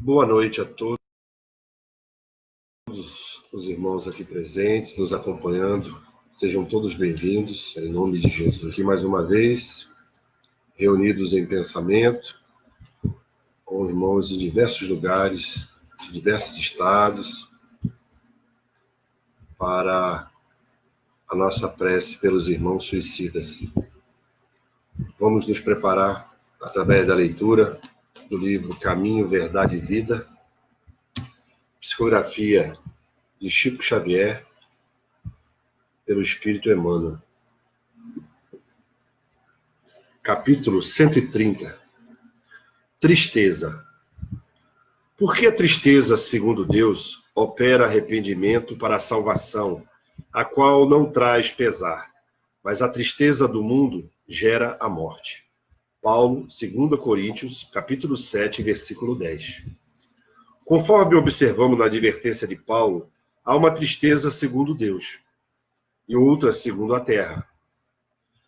Boa noite a todos os irmãos aqui presentes, nos acompanhando. Sejam todos bem-vindos, em nome de Jesus. Aqui mais uma vez, reunidos em pensamento, com irmãos de diversos lugares, de diversos estados, para a nossa prece pelos irmãos suicidas. Vamos nos preparar através da leitura do livro Caminho, Verdade e Vida, psicografia de Chico Xavier, pelo Espírito Emmanuel. Capítulo 130. Tristeza. Por que a tristeza, segundo Deus, opera arrependimento para a salvação, a qual não traz pesar, mas a tristeza do mundo gera a morte? Paulo, 2 Coríntios, capítulo 7, versículo 10. Conforme observamos na advertência de Paulo, há uma tristeza segundo Deus e outra segundo a terra.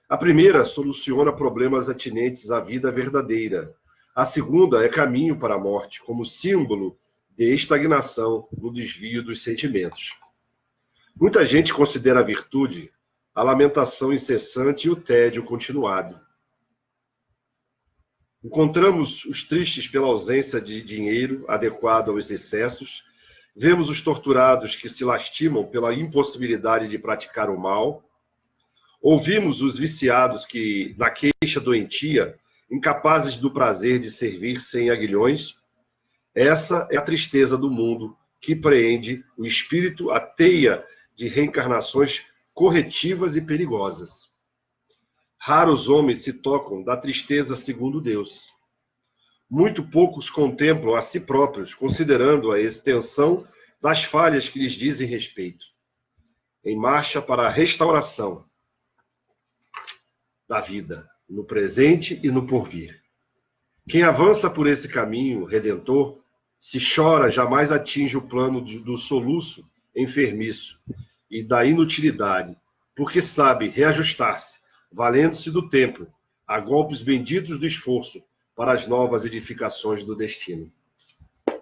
A primeira soluciona problemas atinentes à vida verdadeira. A segunda é caminho para a morte, como símbolo de estagnação no desvio dos sentimentos. Muita gente considera a virtude a lamentação incessante e o tédio continuado. Encontramos os tristes pela ausência de dinheiro adequado aos excessos, vemos os torturados que se lastimam pela impossibilidade de praticar o mal, ouvimos os viciados que, na queixa doentia, incapazes do prazer de servir sem aguilhões. Essa é a tristeza do mundo que preende o espírito à teia de reencarnações corretivas e perigosas. Raros homens se tocam da tristeza segundo Deus. Muito poucos contemplam a si próprios, considerando a extensão das falhas que lhes dizem respeito. Em marcha para a restauração da vida, no presente e no porvir. Quem avança por esse caminho redentor, se chora, jamais atinge o plano do soluço enfermiço e da inutilidade, porque sabe reajustar-se, valendo-se do tempo, a golpes benditos do esforço, para as novas edificações do destino.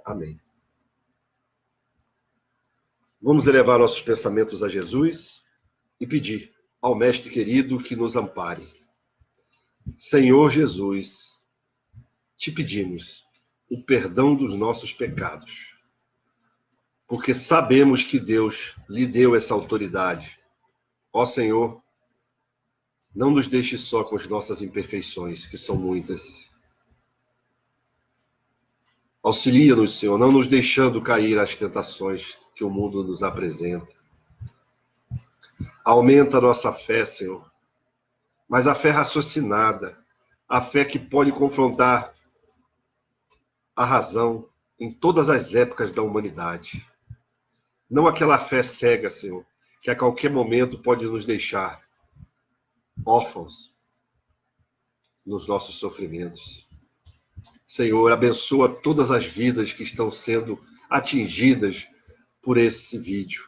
Amém. Vamos elevar nossos pensamentos a Jesus e pedir ao Mestre querido que nos ampare. Senhor Jesus, te pedimos o perdão dos nossos pecados, porque sabemos que Deus lhe deu essa autoridade. Ó Senhor, não nos deixe só com as nossas imperfeições, que são muitas. Auxilia-nos, Senhor, não nos deixando cair às tentações que o mundo nos apresenta. Aumenta a nossa fé, Senhor, mas a fé raciocinada, a fé que pode confrontar a razão em todas as épocas da humanidade. Não aquela fé cega, Senhor, que a qualquer momento pode nos deixar órfãos nos nossos sofrimentos. Senhor, abençoa todas as vidas que estão sendo atingidas por esse vídeo.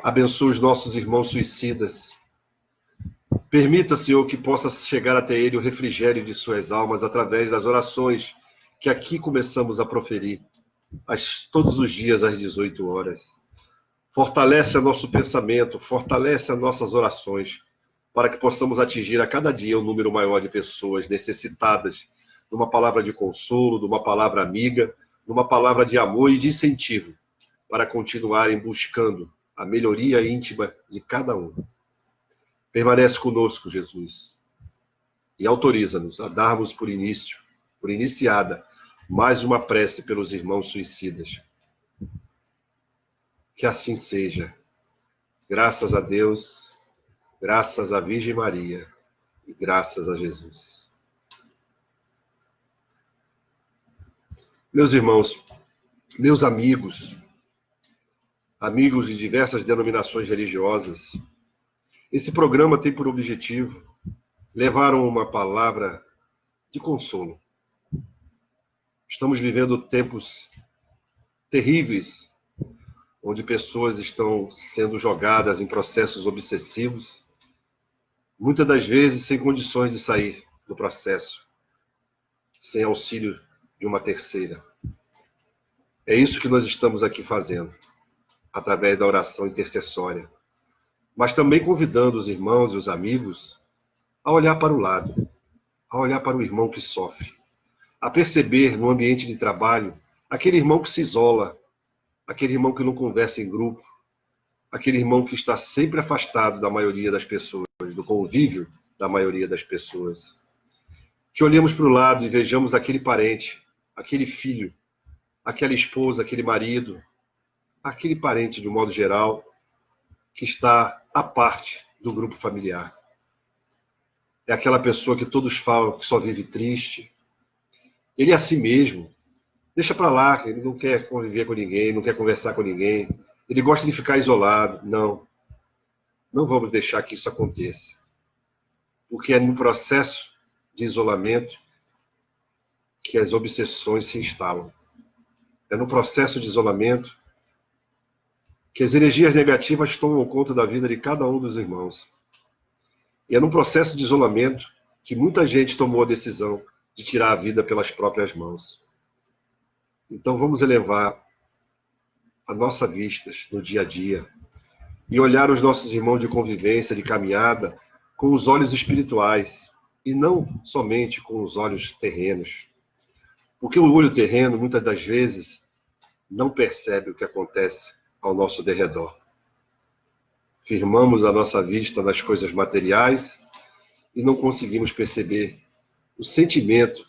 Abençoa os nossos irmãos suicidas. Permita, Senhor, que possa chegar até ele o refrigério de suas almas através das orações que aqui começamos a proferir todos os dias às 18 horas. Fortalece o nosso pensamento, fortalece as nossas orações, para que possamos atingir a cada dia um número maior de pessoas necessitadas de uma palavra de consolo, de uma palavra amiga, de uma palavra de amor e de incentivo, para continuarem buscando a melhoria íntima de cada um. Permanece conosco, Jesus, e autoriza-nos a darmos por iniciada, mais uma prece pelos irmãos suicidas. Que assim seja. Graças a Deus, graças à Virgem Maria e graças a Jesus. Meus irmãos, meus amigos de diversas denominações religiosas, esse programa tem por objetivo levar uma palavra de consolo. Estamos vivendo tempos terríveis, onde pessoas estão sendo jogadas em processos obsessivos, muitas das vezes sem condições de sair do processo, sem auxílio de uma terceira. É isso que nós estamos aqui fazendo, através da oração intercessória, mas também convidando os irmãos e os amigos a olhar para o lado, a olhar para o irmão que sofre, a perceber no ambiente de trabalho aquele irmão que se isola, aquele irmão que não conversa em grupo, aquele irmão que está sempre afastado da maioria das pessoas, do convívio da maioria das pessoas. Que olhemos para o lado e vejamos aquele parente, aquele filho, aquela esposa, aquele marido, aquele parente de um modo geral, que está à parte do grupo familiar. É aquela pessoa que todos falam que só vive triste. Ele é assim mesmo. Deixa para lá, ele não quer conviver com ninguém, não quer conversar com ninguém. Ele gosta de ficar isolado. Não, não vamos deixar que isso aconteça. Porque é no processo de isolamento que as obsessões se instalam. É no processo de isolamento que as energias negativas tomam conta da vida de cada um dos irmãos. E é no processo de isolamento que muita gente tomou a decisão de tirar a vida pelas próprias mãos. Então vamos elevar a nossa vista no dia a dia e olhar os nossos irmãos de convivência, de caminhada, com os olhos espirituais e não somente com os olhos terrenos. Porque o olho terreno, muitas das vezes, não percebe o que acontece ao nosso derredor. Firmamos a nossa vista nas coisas materiais e não conseguimos perceber o sentimento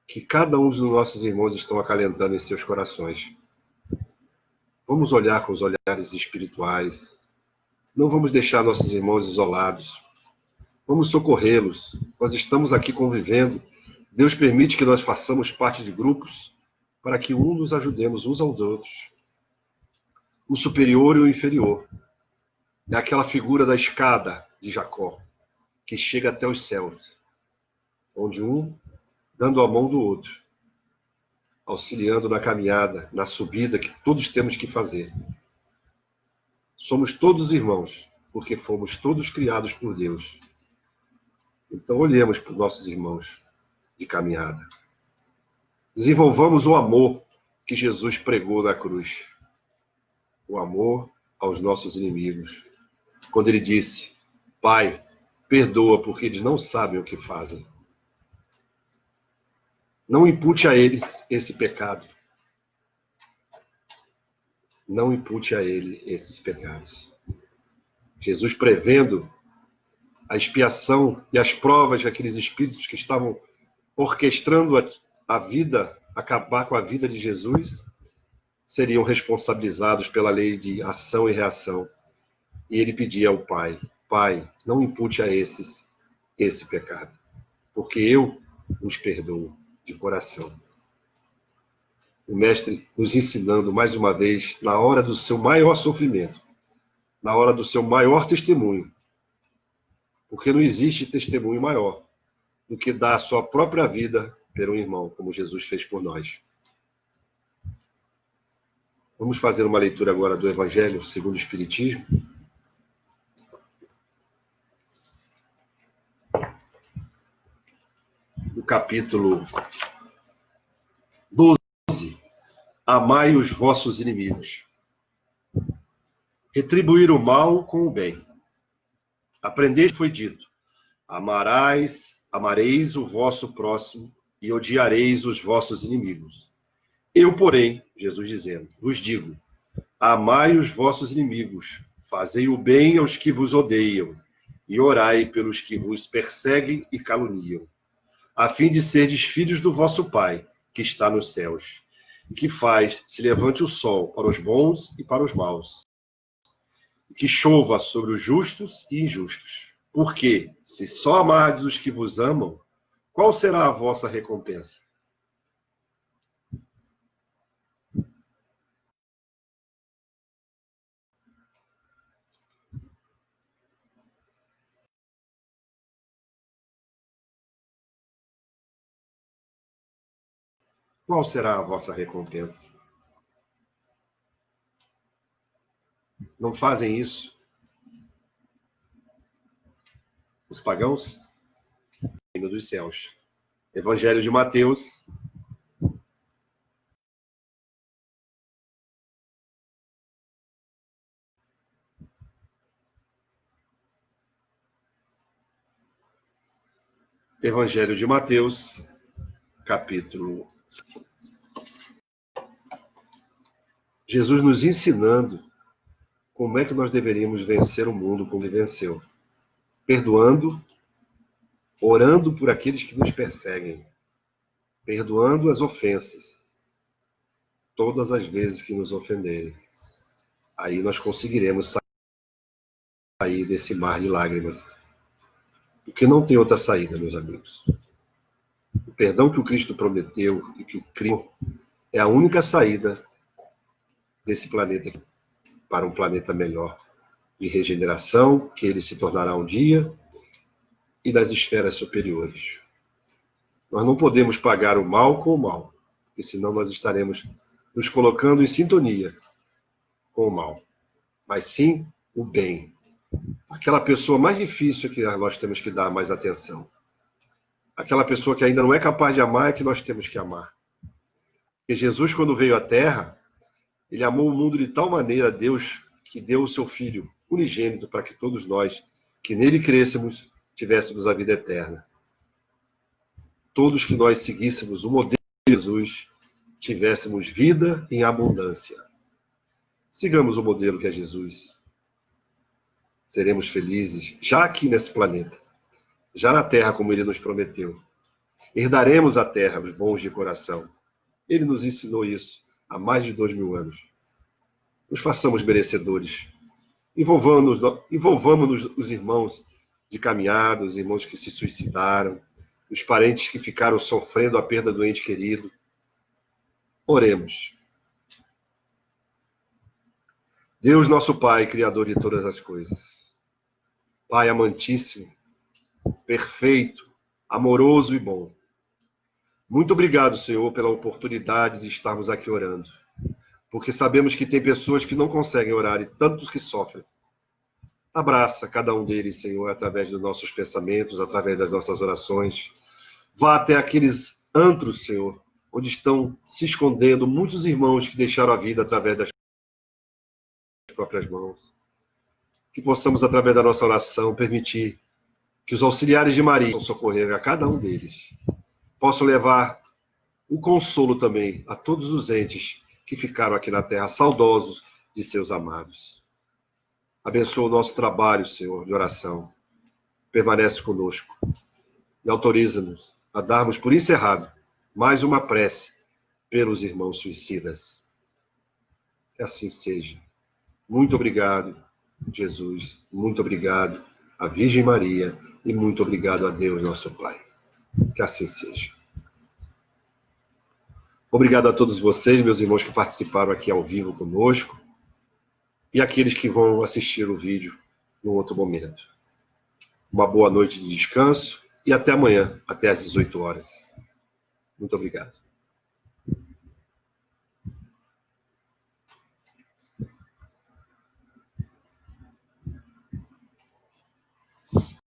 que cada um dos nossos irmãos estão acalentando em seus corações. Vamos olhar com os olhares espirituais. Não vamos deixar nossos irmãos isolados. Vamos socorrê-los. Nós estamos aqui convivendo. Deus permite que nós façamos parte de grupos para que nos ajudemos uns aos outros. O superior e o inferior. É aquela figura da escada de Jacó, que chega até os céus, onde um dando a mão do outro, auxiliando na caminhada, na subida que todos temos que fazer. Somos todos irmãos, porque fomos todos criados por Deus. Então olhemos para os nossos irmãos de caminhada. Desenvolvamos o amor que Jesus pregou na cruz. O amor aos nossos inimigos. Quando ele disse, Pai, perdoa porque eles não sabem o que fazem. Não impute a eles esse pecado. Não impute a ele esses pecados. Jesus prevendo a expiação e as provas daqueles espíritos que estavam orquestrando a vida, acabar com a vida de Jesus, seriam responsabilizados pela lei de ação e reação. E ele pedia ao Pai, Pai, não impute a esses esse pecado, porque eu os perdoo de coração. O Mestre nos ensinando mais uma vez, na hora do seu maior sofrimento, na hora do seu maior testemunho, porque não existe testemunho maior do que dar a sua própria vida pelo irmão, como Jesus fez por nós. Vamos fazer uma leitura agora do Evangelho segundo o Espiritismo. No capítulo 12. Amai os vossos inimigos. Retribuir o mal com o bem. Aprendeste, foi dito, amareis o vosso próximo e odiareis os vossos inimigos. Eu, porém, Jesus dizendo, vos digo, amai os vossos inimigos, fazei o bem aos que vos odeiam, e orai pelos que vos perseguem e caluniam, a fim de serdes filhos do vosso Pai, que está nos céus, e que faz se levante o sol para os bons e para os maus, e que chova sobre os justos e injustos. Porque, se só amardes os que vos amam, qual será a vossa recompensa? Qual será a vossa recompensa? Não fazem isso os pagãos? Reino dos céus. Evangelho de Mateus, Evangelho de Mateus, capítulo 5. Jesus nos ensinando como é que nós deveríamos vencer o mundo como ele venceu. Perdoando, orando por aqueles que nos perseguem, perdoando as ofensas, todas as vezes que nos ofenderem. Aí nós conseguiremos sair desse mar de lágrimas. Porque não tem outra saída, meus amigos. O perdão que o Cristo prometeu e que o criou é a única saída desse planeta para um planeta melhor, de regeneração, que ele se tornará um dia, e das esferas superiores. Nós não podemos pagar o mal com o mal, porque senão nós estaremos nos colocando em sintonia com o mal, mas sim o bem. Aquela pessoa mais difícil que nós temos que dar mais atenção. Aquela pessoa que ainda não é capaz de amar é que nós temos que amar. Porque Jesus, quando veio à Terra, ele amou o mundo de tal maneira, Deus, que deu o seu Filho unigênito para que todos nós, que nele crescemos, tivéssemos a vida eterna. Todos que nós seguíssemos o modelo de Jesus, tivéssemos vida em abundância. Sigamos o modelo que é Jesus. Seremos felizes já aqui nesse planeta, já na Terra como ele nos prometeu. Herdaremos a Terra, os bons de coração. Ele nos ensinou isso há mais de 2000 anos. Nos façamos merecedores. Envolvamos os irmãos de caminhada, os irmãos que se suicidaram, os parentes que ficaram sofrendo a perda do ente querido. Oremos. Deus, nosso Pai, Criador de todas as coisas. Pai amantíssimo, perfeito, amoroso e bom. Muito obrigado, Senhor, pela oportunidade de estarmos aqui orando. Porque sabemos que tem pessoas que não conseguem orar e tantos que sofrem. Abraça cada um deles, Senhor, através dos nossos pensamentos, através das nossas orações. Vá até aqueles antros, Senhor, onde estão se escondendo muitos irmãos que deixaram a vida através das próprias mãos. Que possamos, através da nossa oração, permitir que os auxiliares de Maria possam socorrer a cada um deles. Possam levar o consolo também a todos os entes que ficaram aqui na terra, saudosos de seus amados. Abençoa o nosso trabalho, Senhor, de oração. Permanece conosco e autoriza-nos a darmos por encerrado mais uma prece pelos irmãos suicidas. Que assim seja. Muito obrigado, Jesus. Muito obrigado à Virgem Maria e muito obrigado a Deus, nosso Pai. Que assim seja. Obrigado a todos vocês, meus irmãos que participaram aqui ao vivo conosco e aqueles que vão assistir o vídeo em outro momento. Uma boa noite de descanso e até amanhã, até às 18 horas. Muito obrigado.